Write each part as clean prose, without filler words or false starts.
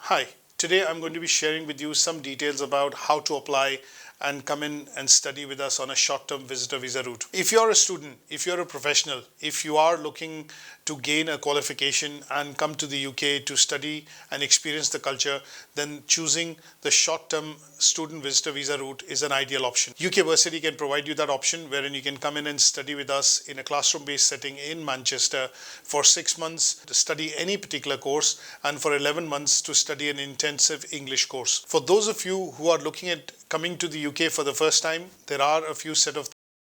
Hi, today I'm going to be sharing with you some details about how to apply and come in and study with us on a short-term visitor visa route. If you're a student, if you're a professional, if you are looking to gain a qualification and come to the UK to study and experience the culture, then choosing the short-term student visitor visa route is an ideal option. UK Versity can provide you that option wherein you can come in and study with us in a classroom-based setting in Manchester for 6 months to study any particular course and for 11 months to study an intensive English course. For those of you who are looking at coming to the UK for the first time, there are a few set of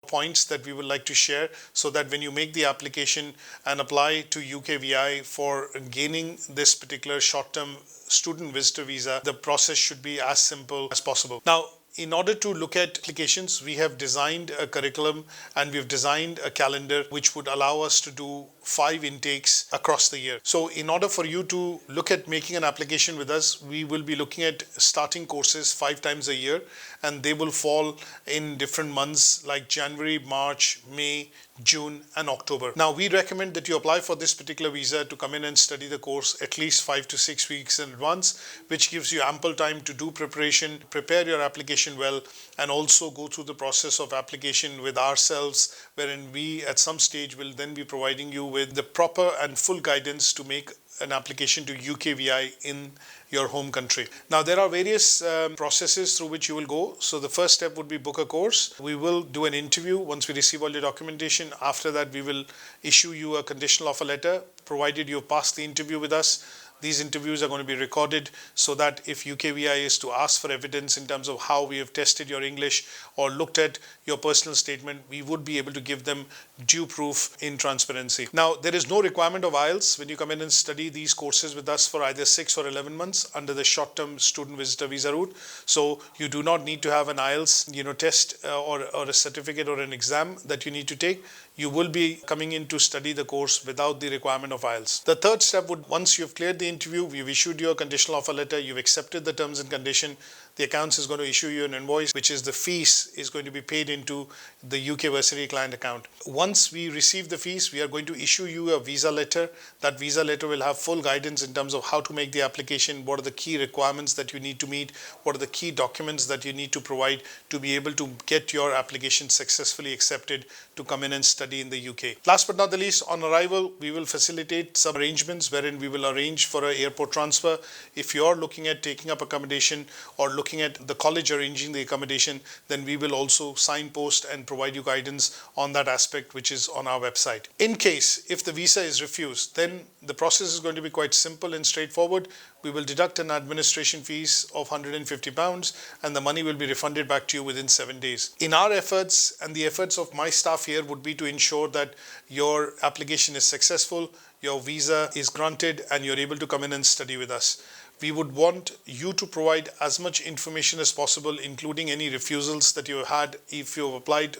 points that we would like to share so that when you make the application and apply to UKV&I for gaining this particular short-term student visitor visa, the process should be as simple as possible. Now, in order to look at applications, we have designed a curriculum and we've designed a calendar which would allow us to do 5 intakes across the year. So in order for you to look at making an application with us, we will be looking at starting courses 5 times a year, and they will fall in different months like January, March, May, June and October. Now we recommend that you apply for this particular visa to come in and study the course at least 5 to 6 weeks in advance, which gives you ample time to do preparation, prepare your application well, and also go through the process of application with ourselves, wherein we at some stage will then be providing you with the proper and full guidance to make an application to UKV&I in your home country. Now there are various processes through which you will go. So the first step would be book a course. We will do an interview once we receive all your documentation. After that, we will issue you a conditional offer letter, provided you pass the interview with us. These interviews are going to be recorded so that if UKV&I is to ask for evidence in terms of how we have tested your English or looked at your personal statement, we would be able to give them due proof in transparency. Now, there is no requirement of IELTS when you come in and study these courses with us for either 6 or 11 months under the short-term student visitor visa route. So you do not need to have an IELTS test or a certificate or an exam that you need to take. You will be coming in to study the course without the requirement of IELTS. The third step would, once you've cleared the interview, we've issued you a conditional offer letter, you've accepted the terms and condition, the accounts is going to issue you an invoice, which is the fees is going to be paid into the UK Versity client account. Once we receive the fees, we are going to issue you a visa letter. That visa letter will have full guidance in terms of how to make the application, what are the key requirements that you need to meet, what are the key documents that you need to provide to be able to get your application successfully accepted to come in and study in the UK. Last but not the least, on arrival, we will facilitate some arrangements wherein we will arrange for an airport transfer. If you are looking at taking up accommodation or looking at the college arranging the accommodation, then we will also signpost and provide you guidance on that aspect, which is on our website. In case if the visa is refused, then the process is going to be quite simple and straightforward. We will deduct an administration fees of £150 and the money will be refunded back to you within 7 days. In our efforts and the efforts of my staff here would be to ensure that your application is successful, your visa is granted and you're able to come in and study with us. We would want you to provide as much information as possible, including any refusals that you have had if you have applied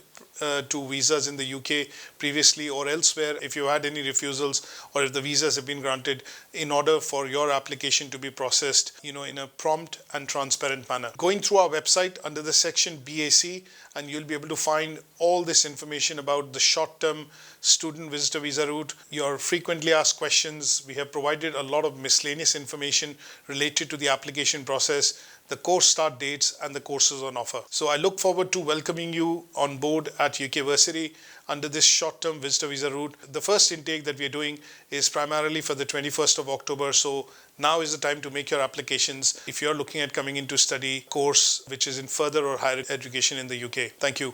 to visas in the UK previously or elsewhere, if you had any refusals or if the visas have been granted, in order for your application to be processed in a prompt and transparent manner. Going through our website under the section BAC, and you'll be able to find all this information about the short-term student visitor visa route, your frequently asked questions. We have provided a lot of miscellaneous information related to the application process, the course start dates and the courses on offer. So I look forward to welcoming you on board at UK Versity under this short-term visitor visa route. The first intake that we are doing is primarily for the 21st of October. So now is the time to make your applications if you're looking at coming in to study course which is in further or higher education in the UK. Thank you.